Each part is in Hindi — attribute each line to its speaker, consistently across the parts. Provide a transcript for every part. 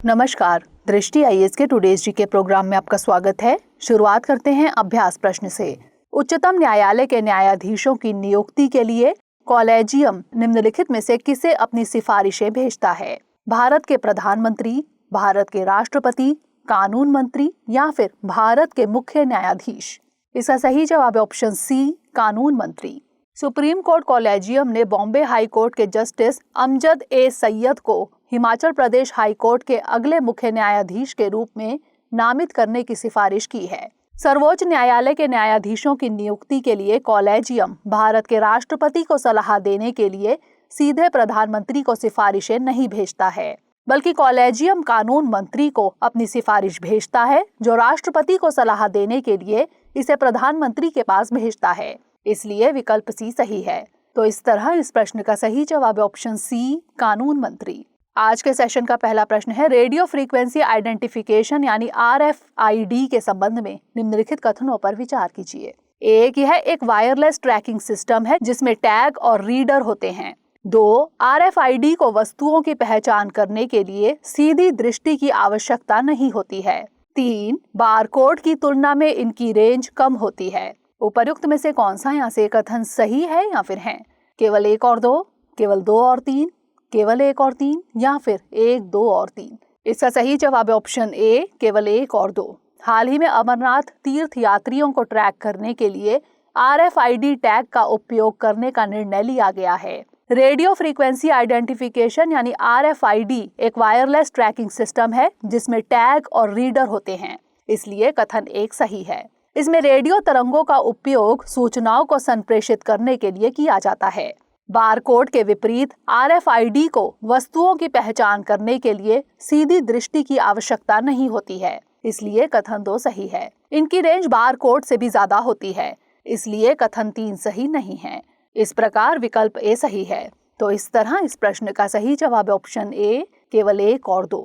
Speaker 1: नमस्कार, दृष्टि आईएएस के टुडेज जी के प्रोग्राम में आपका स्वागत है। शुरुआत करते हैं अभ्यास प्रश्न से। उच्चतम न्यायालय के न्यायाधीशों की नियुक्ति के लिए कॉलेजियम निम्नलिखित में से किसे अपनी सिफारिशें भेजता है? भारत के प्रधानमंत्री, भारत के राष्ट्रपति, कानून मंत्री या फिर भारत के मुख्य न्यायाधीश? इसका सही जवाब है ऑप्शन सी, कानून मंत्री। सुप्रीम कोर्ट कॉलेजियम ने बॉम्बे हाई कोर्ट के जस्टिस अमजद ए सैयद को हिमाचल प्रदेश हाई कोर्ट के अगले मुख्य न्यायाधीश के रूप में नामित करने की सिफारिश की है। सर्वोच्च न्यायालय के न्यायाधीशों की नियुक्ति के लिए कॉलेजियम भारत के राष्ट्रपति को सलाह देने के लिए सीधे प्रधानमंत्री को सिफारिशें नहीं भेजता है, बल्कि कॉलेजियम कानून मंत्री को अपनी सिफारिश भेजता है, जो राष्ट्रपति को सलाह देने के लिए इसे प्रधानमंत्री के पास भेजता है। इसलिए विकल्प सी सही है। तो इस तरह इस प्रश्न का सही जवाब है ऑप्शन सी, कानून मंत्री। आज के सेशन का पहला प्रश्न है, रेडियो फ्रीक्वेंसी आइडेंटिफिकेशन यानी RFID के संबंध में निम्नलिखित कथनों पर विचार कीजिए। एक, यह एक वायरलेस ट्रैकिंग सिस्टम है जिसमें टैग और रीडर होते हैं। 2, RFID को वस्तुओं की पहचान करने के लिए सीधी दृष्टि की आवश्यकता नहीं होती है। 3, बारकोड की तुलना में इनकी रेंज कम होती है। उपर्युक्त में से कौन सा यहाँ से कथन सही है या फिर है? केवल 1 और 2, केवल 2 और 3, केवल 1 और 3 या फिर 1, 2 और 3? इसका सही जवाब है ऑप्शन ए, केवल 1 और 2। हाल ही में अमरनाथ तीर्थ यात्रियों को ट्रैक करने के लिए RFID टैग का उपयोग करने का निर्णय लिया गया है। रेडियो फ्रीक्वेंसी आइडेंटिफिकेशन यानी RFID एक वायरलेस ट्रैकिंग सिस्टम है जिसमें टैग और रीडर होते हैं, इसलिए कथन 1 सही है। इसमें रेडियो तरंगों का उपयोग सूचनाओं को संप्रेषित करने के लिए किया जाता है। बारकोड के विपरीत RFID को वस्तुओं की पहचान करने के लिए सीधी दृष्टि की आवश्यकता नहीं होती है, इसलिए कथन 2 सही है। इनकी रेंज बारकोड से भी ज्यादा होती है, इसलिए कथन 3 सही नहीं है। इस प्रकार विकल्प ए सही है। तो इस तरह इस प्रश्न का सही जवाब है ऑप्शन ए, केवल 1 और 2।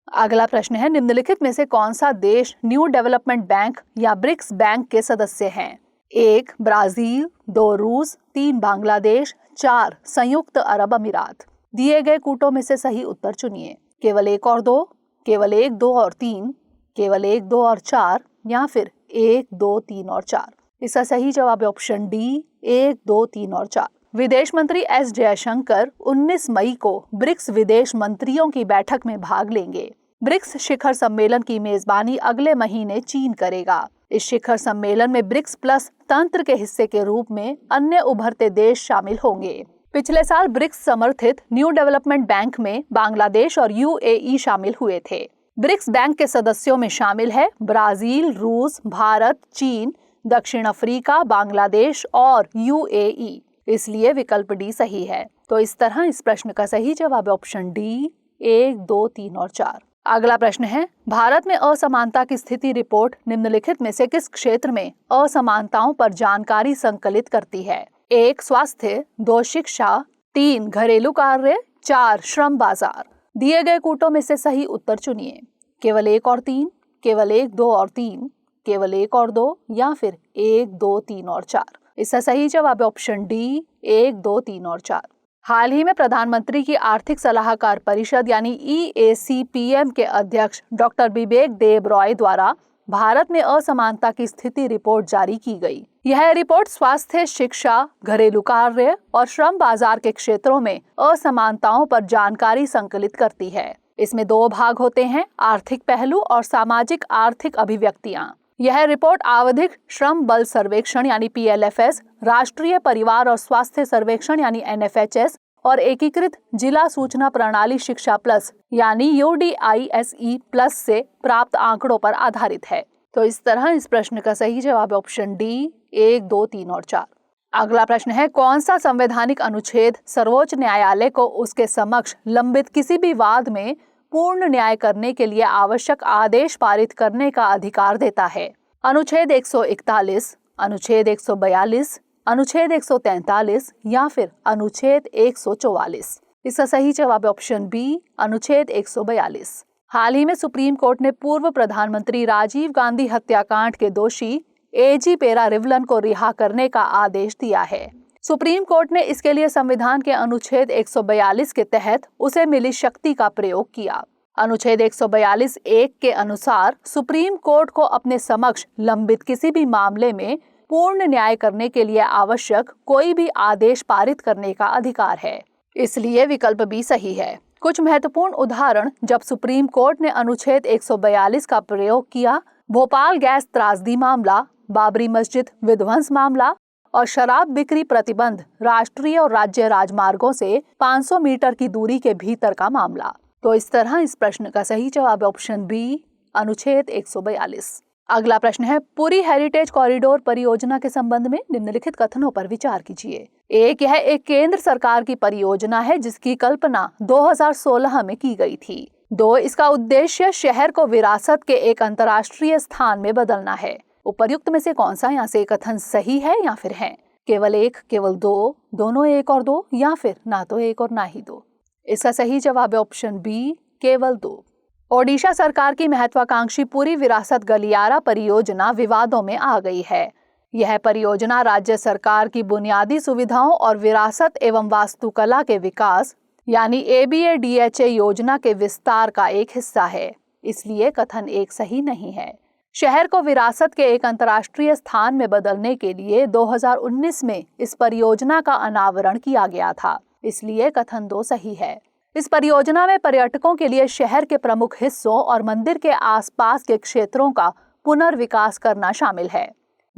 Speaker 1: अगला प्रश्न है, निम्नलिखित में से कौन सा देश न्यू डेवलपमेंट बैंक या ब्रिक्स बैंक के सदस्य हैं? 1, ब्राजील, 2, रूस, 3, बांग्लादेश, 4, संयुक्त अरब अमीरात। दिए गए कूटों में से सही उत्तर चुनिए। केवल 1 और 2, केवल 1, 2 और 3, केवल 1, 2 और 4 या फिर 1, 2, 3 और 4? इसका सही जवाब है ऑप्शन डी, 1, 2, 3 और 4। विदेश मंत्री एस जयशंकर 19 मई को ब्रिक्स विदेश मंत्रियों की बैठक में भाग लेंगे। ब्रिक्स शिखर सम्मेलन की मेजबानी अगले महीने चीन करेगा। इस शिखर सम्मेलन में ब्रिक्स प्लस तंत्र के हिस्से के रूप में अन्य उभरते देश शामिल होंगे। पिछले साल ब्रिक्स समर्थित न्यू डेवलपमेंट बैंक में बांग्लादेश और UAE शामिल हुए थे। ब्रिक्स बैंक के सदस्यों में शामिल है ब्राजील, रूस, भारत, चीन, दक्षिण अफ्रीका, बांग्लादेश और UAE, इसलिए विकल्प डी सही है। तो इस तरह इस प्रश्न का सही जवाब है ऑप्शन डी, 1, 2, 3 और 4। अगला प्रश्न है, भारत में असमानता की स्थिति रिपोर्ट निम्नलिखित में से किस क्षेत्र में असमानताओं पर जानकारी संकलित करती है? 1, स्वास्थ्य, 2, शिक्षा, 3, घरेलू कार्य, 4, श्रम बाजार। दिए गए कूटों में से सही उत्तर चुनिए। केवल 1 और 3, केवल 1, 2 और 3, केवल 1 और 2 या फिर 1, 2, 3 और 4? इसका सही जवाब है ऑप्शन डी, 1, 2, 3 और 4। हाल ही में प्रधानमंत्री की आर्थिक सलाहकार परिषद यानी EAC-PM के अध्यक्ष डॉक्टर बिबेक देब रॉय द्वारा भारत में असमानता की स्थिति रिपोर्ट जारी की गई। यह रिपोर्ट स्वास्थ्य, शिक्षा, घरेलू कार्य और श्रम बाजार के क्षेत्रों में असमानताओं पर जानकारी संकलित करती है। इसमें 2 भाग होते हैं, आर्थिक पहलू और सामाजिक आर्थिक अभिव्यक्तियां। यह रिपोर्ट आवधिक श्रम बल सर्वेक्षण यानी PLFS, राष्ट्रीय परिवार और स्वास्थ्य सर्वेक्षण यानी NFHS और एकीकृत जिला सूचना प्रणाली शिक्षा प्लस यानी UDISE प्लस से प्राप्त आंकड़ों पर आधारित है। तो इस तरह इस प्रश्न का सही जवाब है ऑप्शन डी, 1, 2, 3 और 4। अगला प्रश्न है, कौन सा संवैधानिक अनुच्छेद सर्वोच्च न्यायालय को उसके समक्ष लंबित किसी भी वाद में पूर्ण न्याय करने के लिए आवश्यक आदेश पारित करने का अधिकार देता है? अनुच्छेद 141, अनुच्छेद 142, अनुच्छेद 143 या फिर अनुच्छेद 144? इसका सही जवाब है ऑप्शन बी, अनुच्छेद 142। हाल ही में सुप्रीम कोर्ट ने पूर्व प्रधानमंत्री राजीव गांधी हत्याकांड के दोषी AG पेरारिवलन को रिहा करने का आदेश दिया है। सुप्रीम कोर्ट ने इसके लिए संविधान के अनुच्छेद 142 के तहत उसे मिली शक्ति का प्रयोग किया। अनुच्छेद 142(1) के अनुसार सुप्रीम कोर्ट को अपने समक्ष लंबित किसी भी मामले में पूर्ण न्याय करने के लिए आवश्यक कोई भी आदेश पारित करने का अधिकार है। इसलिए विकल्प बी सही है। कुछ महत्वपूर्ण उदाहरण जब सुप्रीम कोर्ट ने अनुच्छेद 142 का प्रयोग किया: भोपाल गैस त्रासदी मामला, बाबरी मस्जिद विध्वंस मामला और शराब बिक्री प्रतिबंध राष्ट्रीय और राज्य राजमार्गों से 500 मीटर की दूरी के भीतर का मामला। तो इस तरह इस प्रश्न का सही जवाब ऑप्शन बी, अनुच्छेद 142। अगला प्रश्न है, पुरी हेरिटेज कॉरिडोर परियोजना के संबंध में निम्नलिखित कथनों पर विचार कीजिए। यह एक केंद्र सरकार की परियोजना है जिसकी कल्पना 2016 में की गई थी। 2, इसका उद्देश्य शहर को विरासत के एक अंतर्राष्ट्रीय स्थान में बदलना है। उपर्युक्त में से कौन सा यहाँ से कथन सही है या फिर है? केवल 1, केवल 2, दोनों 1 और 2 या फिर ना तो 1 और ना ही 2? इसका सही जवाब है ऑप्शन बी, केवल 2। ओडिशा सरकार की महत्वाकांक्षी पुरी विरासत गलियारा परियोजना विवादों में आ गई है। यह परियोजना राज्य सरकार की बुनियादी सुविधाओं और विरासत एवं वास्तुकला के विकास यानी ABADHA योजना के विस्तार का एक हिस्सा है। इसलिए कथन 1 सही नहीं है। शहर को विरासत के एक अंतर्राष्ट्रीय स्थान में बदलने के लिए 2019 में इस परियोजना का अनावरण किया गया था। इसलिए कथन 2 सही है। इस परियोजना में पर्यटकों के लिए शहर के प्रमुख हिस्सों और मंदिर के आसपास के क्षेत्रों का पुनर्विकास करना शामिल है।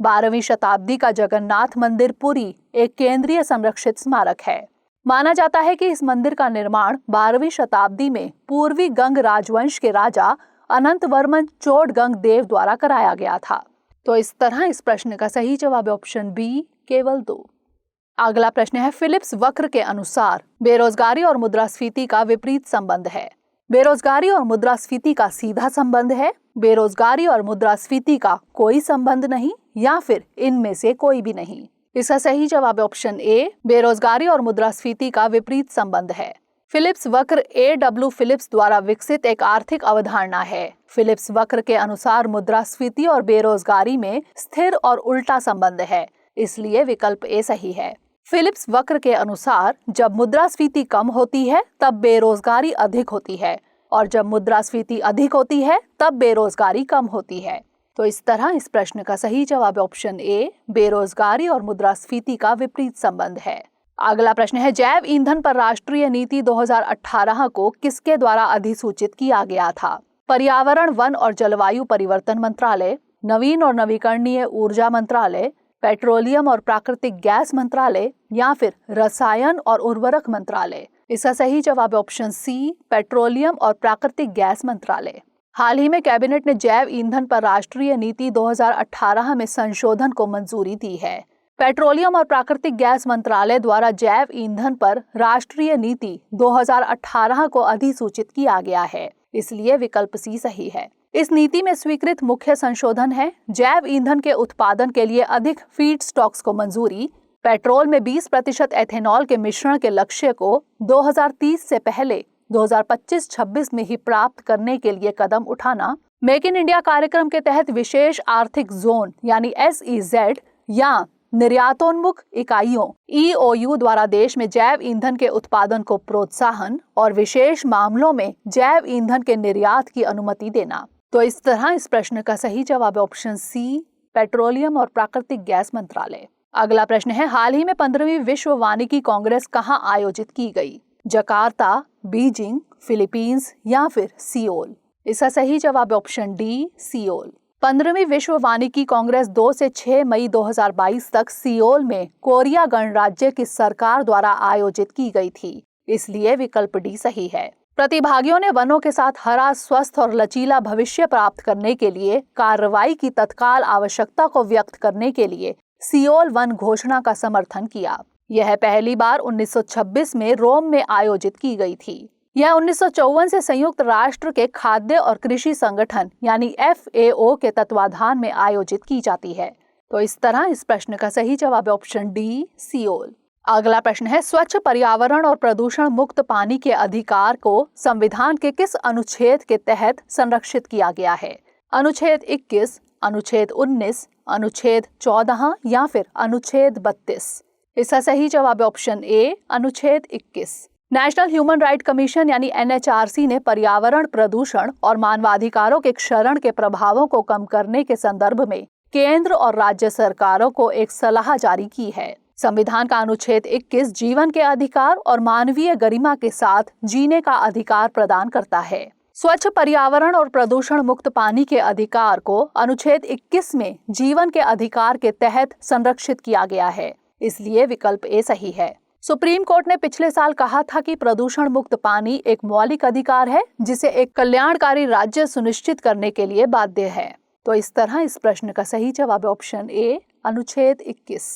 Speaker 1: 12वीं शताब्दी का जगन्नाथ मंदिर पुरी एक केंद्रीय संरक्षित स्मारक है। माना जाता है कि इस मंदिर का निर्माण 12वीं शताब्दी में पूर्वी गंग राजवंश के राजा अनंत वर्मन चोडगंग देव द्वारा कराया गया था। तो इस तरह इस प्रश्न का सही जवाब ऑप्शन बी, केवल 2। अगला प्रश्न है, फिलिप्स वक्र के अनुसार बेरोजगारी और मुद्रास्फीति का विपरीत संबंध है। बेरोजगारी और मुद्रास्फीति का सीधा संबंध है, बेरोजगारी और मुद्रास्फीति का कोई संबंध नहीं, या फिर इनमें से कोई भी नहीं? इसका सही जवाब ऑप्शन ए, बेरोजगारी और मुद्रास्फीति का विपरीत संबंध है। फिलिप्स वक्र A.W. फिलिप्स द्वारा विकसित एक आर्थिक अवधारणा है। फिलिप्स वक्र के अनुसार मुद्रास्फीति और बेरोजगारी में स्थिर और उल्टा संबंध है। इसलिए विकल्प ए सही है। फिलिप्स वक्र के अनुसार जब मुद्रास्फीति कम होती है तब बेरोजगारी अधिक होती है, और जब मुद्रास्फीति अधिक होती है तब बेरोजगारी कम होती है। तो इस तरह इस प्रश्न का सही जवाब ऑप्शन ए, बेरोजगारी और मुद्रास्फीति का विपरीत संबंध है। अगला प्रश्न है, जैव ईंधन पर राष्ट्रीय नीति 2018 को किसके द्वारा अधिसूचित किया गया था? पर्यावरण, वन और जलवायु परिवर्तन मंत्रालय, नवीन और नवीकरणीय ऊर्जा मंत्रालय, पेट्रोलियम और प्राकृतिक गैस मंत्रालय, या फिर रसायन और उर्वरक मंत्रालय? इसका सही जवाब ऑप्शन सी, पेट्रोलियम और प्राकृतिक गैस मंत्रालय। हाल ही में कैबिनेट ने जैव ईंधन पर राष्ट्रीय नीति 2018 में संशोधन को मंजूरी दी है। पेट्रोलियम और प्राकृतिक गैस मंत्रालय द्वारा जैव ईंधन पर राष्ट्रीय नीति 2018 को अधिसूचित किया गया है। इसलिए विकल्प सी सही है। इस नीति में स्वीकृत मुख्य संशोधन है जैव ईंधन के उत्पादन के लिए अधिक फीड स्टॉक्स को मंजूरी, पेट्रोल में 20% एथेनॉल के मिश्रण के लक्ष्य को 2030 से पहले 2025-26 में ही प्राप्त करने के लिए कदम उठाना, मेक इन इंडिया कार्यक्रम के तहत विशेष आर्थिक जोन यानी SEZ या निर्यातोन्मुख इकाइयों EOU द्वारा देश में जैव ईंधन के उत्पादन को प्रोत्साहन और विशेष मामलों में जैव ईंधन के निर्यात की अनुमति देना। तो इस तरह इस प्रश्न का सही जवाब ऑप्शन सी, पेट्रोलियम और प्राकृतिक गैस मंत्रालय। अगला प्रश्न है, हाल ही में 15वीं विश्व वानिकी कांग्रेस कहाँ आयोजित की गई? जकार्ता, बीजिंग, फिलीपींस या फिर सियोल? इसका सही जवाब ऑप्शन डी, सियोल। 15वीं विश्व वानिकी कांग्रेस 2 से 6 मई 2022 तक सियोल में कोरिया गणराज्य की सरकार द्वारा आयोजित की गई थी। इसलिए विकल्प डी सही है। प्रतिभागियों ने वनों के साथ हरा, स्वस्थ और लचीला भविष्य प्राप्त करने के लिए कार्रवाई की तत्काल आवश्यकता को व्यक्त करने के लिए सियोल वन घोषणा का समर्थन किया। यह पहली बार 1926 में रोम में आयोजित की गई थी। यह 1954 से संयुक्त राष्ट्र के खाद्य और कृषि संगठन यानी FAO के तत्वाधान में आयोजित की जाती है। तो इस तरह इस प्रश्न का सही जवाब ऑप्शन डी, सियोल। अगला प्रश्न है, स्वच्छ पर्यावरण और प्रदूषण मुक्त पानी के अधिकार को संविधान के किस अनुच्छेद के तहत संरक्षित किया गया है? अनुच्छेद 21, अनुच्छेद 19, अनुच्छेद 14 या फिर अनुच्छेद 32? इसका सही जवाब ऑप्शन ए, अनुच्छेद 21। नेशनल ह्यूमन राइट कमीशन यानी NHRC ने पर्यावरण प्रदूषण और मानवाधिकारों के क्षरण के प्रभावों को कम करने के संदर्भ में केंद्र और राज्य सरकारों को एक सलाह जारी की है। संविधान का अनुच्छेद 21 जीवन के अधिकार और मानवीय गरिमा के साथ जीने का अधिकार प्रदान करता है। स्वच्छ पर्यावरण और प्रदूषण मुक्त पानी के अधिकार को अनुच्छेद 21 में जीवन के अधिकार के तहत संरक्षित किया गया है, इसलिए विकल्प ए सही है। सुप्रीम कोर्ट ने पिछले साल कहा था कि प्रदूषण मुक्त पानी एक मौलिक अधिकार है जिसे एक कल्याणकारी राज्य सुनिश्चित करने के लिए बाध्य है। तो इस तरह इस प्रश्न का सही जवाब ऑप्शन ए अनुच्छेद 21।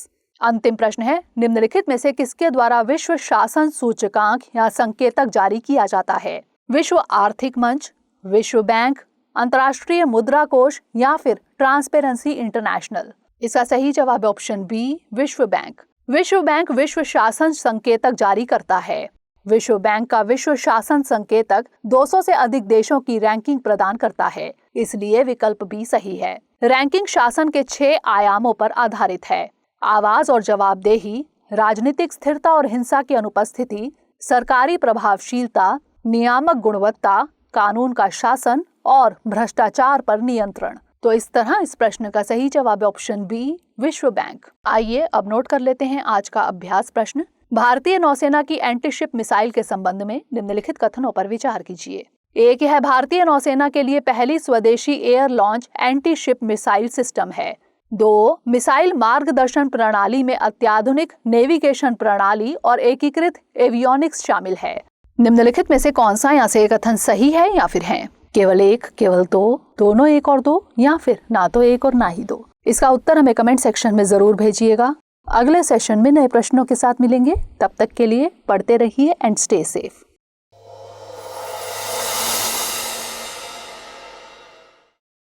Speaker 1: अंतिम प्रश्न है, निम्नलिखित में से किसके द्वारा विश्व शासन सूचकांक या संकेतक जारी किया जाता है? विश्व आर्थिक मंच, विश्व बैंक, अंतर्राष्ट्रीय मुद्रा कोष या फिर ट्रांसपेरेंसी इंटरनेशनल? इसका सही जवाब ऑप्शन बी विश्व बैंक। विश्व बैंक विश्व शासन संकेतक जारी करता है। विश्व बैंक का विश्व शासन संकेतक 200 से अधिक देशों की रैंकिंग प्रदान करता है, इसलिए विकल्प बी सही है। रैंकिंग शासन के 6 आयामों पर आधारित है: आवाज और जवाबदेही, राजनीतिक स्थिरता और हिंसा की अनुपस्थिति, सरकारी प्रभावशीलता, नियामक गुणवत्ता, कानून का शासन और भ्रष्टाचार पर नियंत्रण। तो इस तरह इस प्रश्न का सही जवाब ऑप्शन बी विश्व बैंक। आइए अब नोट कर लेते हैं आज का अभ्यास प्रश्न। भारतीय नौसेना की एंटी शिप मिसाइल के संबंध में निम्नलिखित कथनों पर विचार कीजिए। एक, यह भारतीय नौसेना के लिए पहली स्वदेशी air launch anti ship missile system है। 2, मिसाइल मार्गदर्शन प्रणाली में अत्याधुनिक नेविगेशन प्रणाली और एकीकृत एवियोनिक्स शामिल है। निम्नलिखित में से कौन सा यहाँ से कथन सही है या फिर है? केवल एक, केवल दो, दोनों एक और दो, या फिर ना तो एक और ना ही दो? इसका उत्तर हमें कमेंट सेक्शन में जरूर भेजिएगा। अगले सेशन में नए प्रश्नों के साथ मिलेंगे। तब तक के लिए पढ़ते रहिए एंड स्टे सेफ।